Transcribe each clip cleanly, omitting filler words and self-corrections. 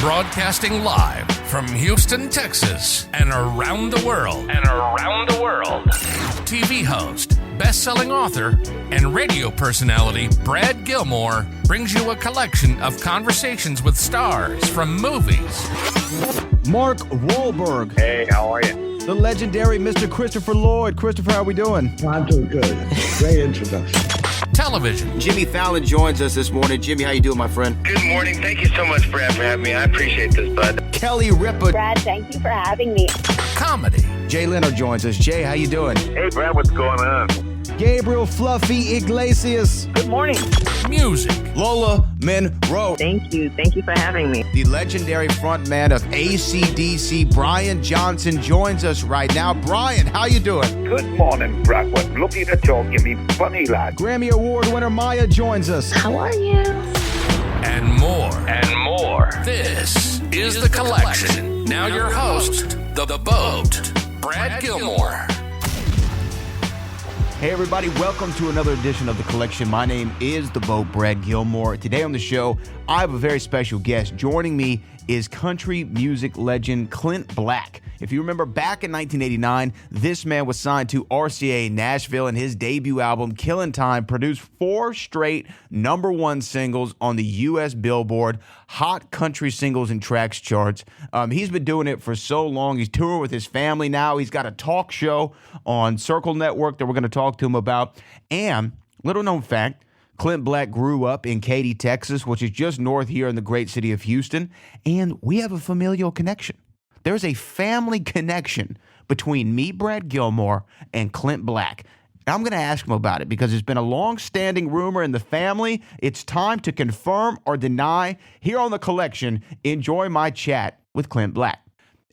Broadcasting live from Houston, Texas, and around the world. TV host, best-selling author, and radio personality Brad Gilmore brings you a collection of conversations with stars from movies. Mark Wahlberg. Hey, how are you? The legendary Mr. Christopher Lloyd. Christopher, how we doing? I'm doing good. Great introduction. Television. Jimmy Fallon joins us this morning. Jimmy, how you doing, my friend? Good morning. Thank you so much, Brad, for having me. I appreciate this, bud. Kelly Ripa. Brad, thank you for having me. Comedy. Jay Leno joins us. Jay, how you doing? Hey, Brad, what's going on? Gabriel Fluffy Iglesias. Good morning. Music. Lola Monroe. Thank you. Thank you for having me. The legendary frontman of AC/DC, Brian Johnson, joins us right now. Brian, how you doing? Good morning, Brad. What looking at you, give me funny lad. Grammy Award winner Maya joins us. How are you? And more. This is The Collection. Now your host, The Boat, Brad Gilmore. Hey everybody, welcome to another edition of The Collection. My name is The Boat, Brad Gilmore. Today on the show, I have a very special guest. Joining me is country music legend Clint Black. If you remember back in 1989, this man was signed to RCA Nashville, and his debut album, Killin Time, produced 4 straight #1 singles on the U.S. Billboard Hot Country Singles and Tracks charts. He's been doing it for so long. He's touring with his family now. He's got a talk show on Circle Network that we're going to talk to him about. And, little known fact, Clint Black grew up in Katy, Texas, which is just north here in the great city of Houston, and we have a familial connection. There's a family connection between me, Brad Gilmore, and Clint Black. I'm going to ask him about it because it's been a long-standing rumor in the family. It's time to confirm or deny. Here on The Collection, enjoy my chat with Clint Black.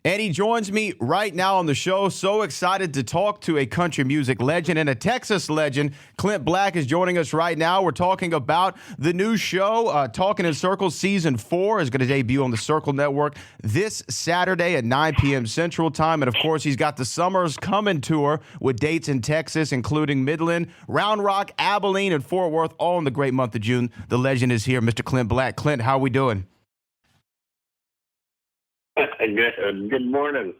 And he joins me right now on the show. So excited to talk to a country music legend and a Texas legend. Clint Black is joining us right now. We're talking about the new show, Talkin in Circles Season 4 is going to debut on the Circle Network this Saturday at 9 p.m. Central Time. And, of course, he's got the Summer's Coming tour with dates in Texas, including Midland, Round Rock, Abilene, and Fort Worth, all in the great month of June. The legend is here, Mr. Clint Black. Clint, how are we doing? Good morning.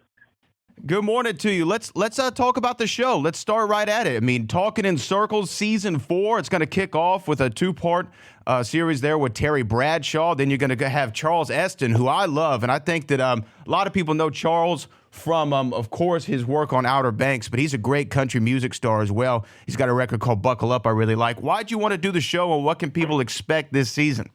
Good morning to you. Let's talk about the show. Let's start right at it. I mean, Talkin in Circles Season 4. It's going to kick off with a 2-part series there with Terry Bradshaw. Then you're going to have Charles Esten, who I love, and I think that a lot of people know Charles from, of course, his work on Outer Banks, but he's a great country music star as well. He's got a record called Buckle Up I really like. Why'd you want to do the show, and what can people expect this season?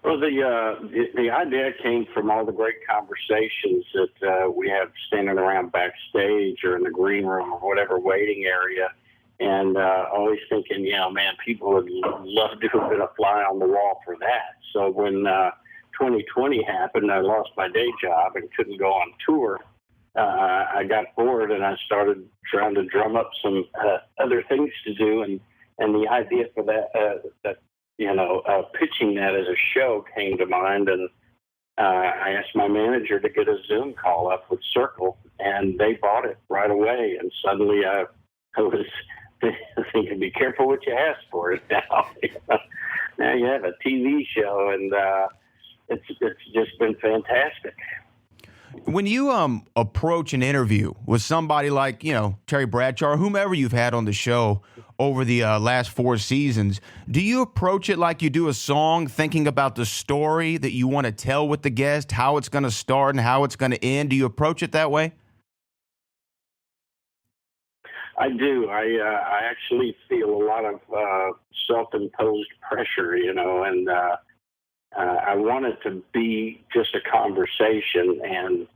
Well, the idea came from all the great conversations that we have standing around backstage or in the green room or whatever waiting area, and always thinking, man, people would love to have been a fly on the wall for that. So when 2020 happened, I lost my day job and couldn't go on tour. I got bored and I started trying to drum up some other things to do, and the idea for that pitching that as a show came to mind, and I asked my manager to get a Zoom call up with Circle, and they bought it right away. And suddenly I was thinking, be careful what you ask for it now. Now you have a TV show, and it's just been fantastic. When you approach an interview with somebody like, Terry Bradshaw or whomever you've had on the show over the last 4 seasons, do you approach it like you do a song, thinking about the story that you want to tell with the guest, how it's going to start and how it's going to end? Do you approach it that way? I do. I actually feel a lot of self-imposed pressure, and I want it to be just a conversation, and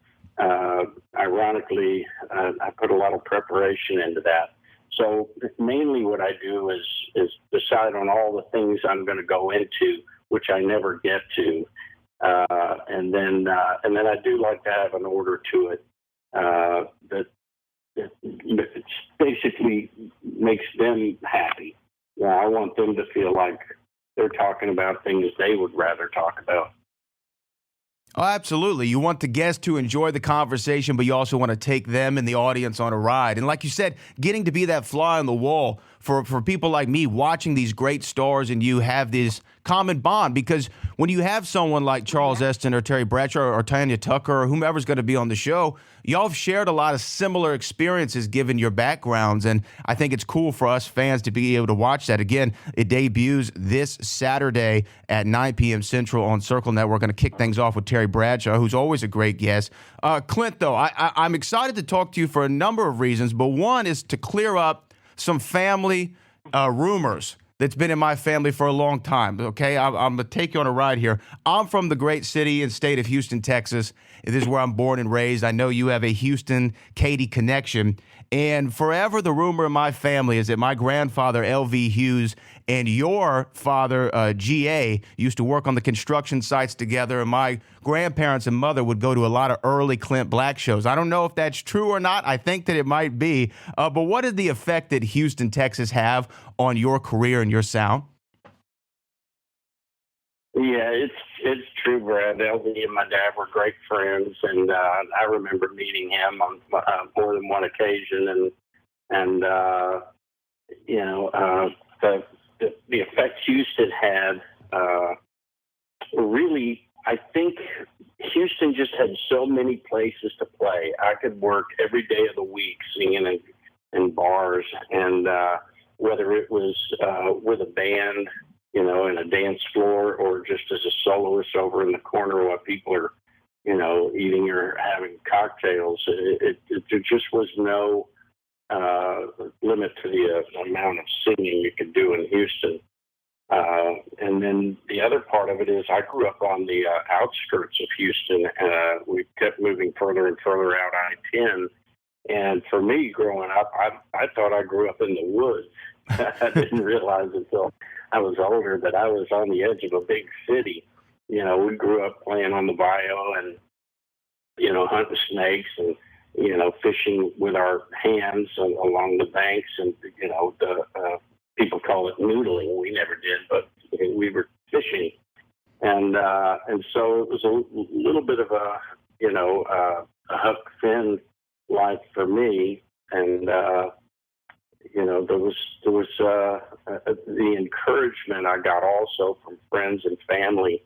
ironically, I put a lot of preparation into that. So mainly what I do is decide on all the things I'm going to go into, which I never get to, and then I do like to have an order to it that basically makes them happy. I want them to feel like they're talking about things they would rather talk about. Oh, absolutely. You want the guests to enjoy the conversation, but you also want to take them and the audience on a ride. And like you said, getting to be that fly on the wall for people like me watching these great stars and you have this common bond, because when you have someone like Charles Esten or Terry Bradshaw or Tanya Tucker or whomever's going to be on the show, y'all have shared a lot of similar experiences given your backgrounds, and I think it's cool for us fans to be able to watch that. Again, it debuts this Saturday at 9 p.m. Central on Circle Network. We're going to kick things off with Terry Bradshaw, who's always a great guest. Clint, though, I'm excited to talk to you for a number of reasons, but one is to clear up some family rumors that's been in my family for a long time, okay? I'm going to take you on a ride here. I'm from the great city and state of Houston, Texas. This is where I'm born and raised. I know you have a Houston-Katy connection. And forever the rumor in my family is that my grandfather, L.V. Hughes, and your father, G.A., used to work on the construction sites together, and my grandparents and mother would go to a lot of early Clint Black shows. I don't know if that's true or not. I think that it might be. But what did the effect that Houston, Texas have on your career and your sound? Yeah, it's true, Brad. LV and my dad were great friends, and I remember meeting him on more than one occasion. And you know, the effect Houston had really, I think Houston just had so many places to play. I could work every day of the week singing in bars, and whether it was with a band, you know, in a dance floor, or just as a soloist over in the corner while people are, you know, eating or having cocktails. There just was no limit to the amount of singing you could do in Houston. And then the other part of it is I grew up on the outskirts of Houston. We kept moving further and further out I-10. And for me, growing up, I thought I grew up in the woods. I didn't realize until I was older that I was on the edge of a big city. You know, we grew up playing on the bayou and, you know, hunting snakes and, you know, fishing with our hands along the banks. And, you know, the people call it noodling. We never did, but we were fishing. And so it was a little bit of a, you know, a Huck Finn life for me. And, you know, there was the encouragement I got also from friends and family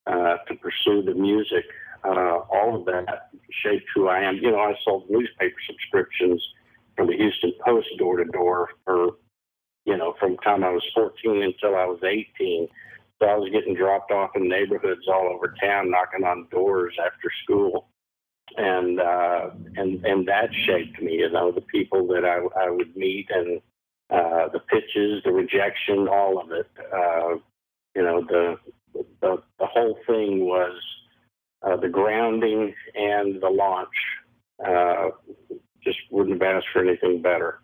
to pursue the music. All of that shaped who I am. You know, I sold newspaper subscriptions for the Houston Post door to door for, you know, from the time I was 14 until I was 18. So I was getting dropped off in neighborhoods all over town, knocking on doors after school. And that shaped me, you know, the people that I would meet and the pitches, the rejection, all of it. You know, the whole thing was the grounding and the launch. Just wouldn't have asked for anything better.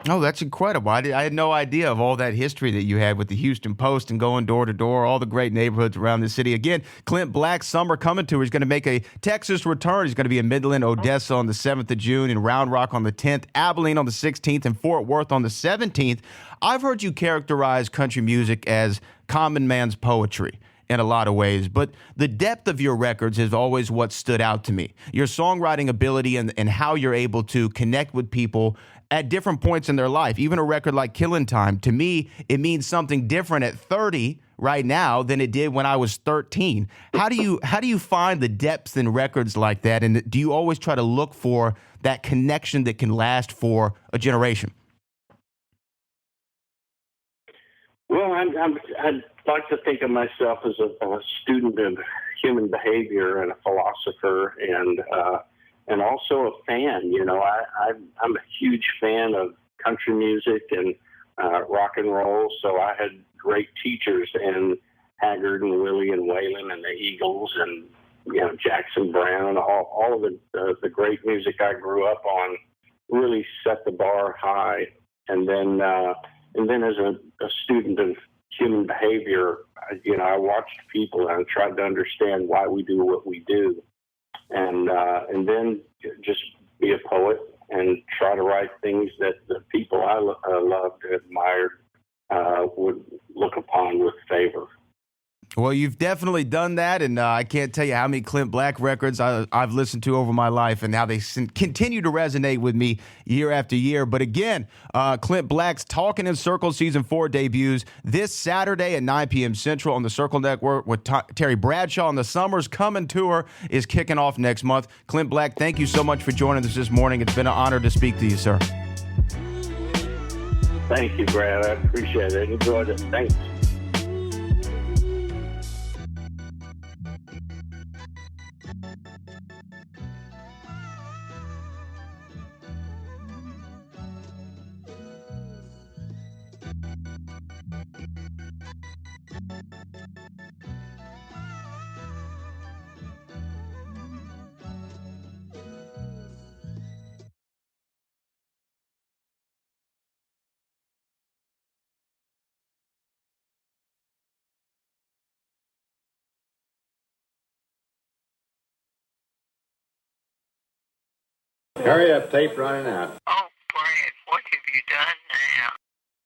Oh, that's incredible. I had no idea of all that history that you had with the Houston Post and going door to door, all the great neighborhoods around the city. Again, Clint Black's Summer Coming Tour is going to make a Texas return. He's going to be in Midland, Odessa on the 7th of June, in Round Rock on the 10th, Abilene on the 16th, and Fort Worth on the 17th. I've heard you characterize country music as common man's poetry in a lot of ways, but the depth of your records is always what stood out to me. Your songwriting ability and how you're able to connect with people at different points in their life. Even a record like Killin Time, to me, it means something different at 30 right now than it did when I was 13. How do you find the depth in records like that? And do you always try to look for that connection that can last for a generation? Well, I'd like to think of myself as a student of human behavior and a philosopher and also a fan. You know, I'm a huge fan of country music and rock and roll. So I had great teachers in Haggard and Willie and Waylon and the Eagles and, you know, Jackson Browne. All of the great music I grew up on really set the bar high. And then as a student of human behavior, you know, I watched people and I tried to understand why we do what we do. And then just be a poet and try to write things that the people I loved and admired would look upon with favor. Well, you've definitely done that, and I can't tell you how many Clint Black records I've listened to over my life, and how they continue to resonate with me year after year. But again, Clint Black's Talkin in Circle Season 4 debuts this Saturday at 9 p.m. Central on the Circle Network with Terry Bradshaw, and the Summer's Coming Tour is kicking off next month. Clint Black, thank you so much for joining us this morning. It's been an honor to speak to you, sir. Thank you, Brad. I appreciate it. Enjoyed it. Thanks. Hurry up, tape running out.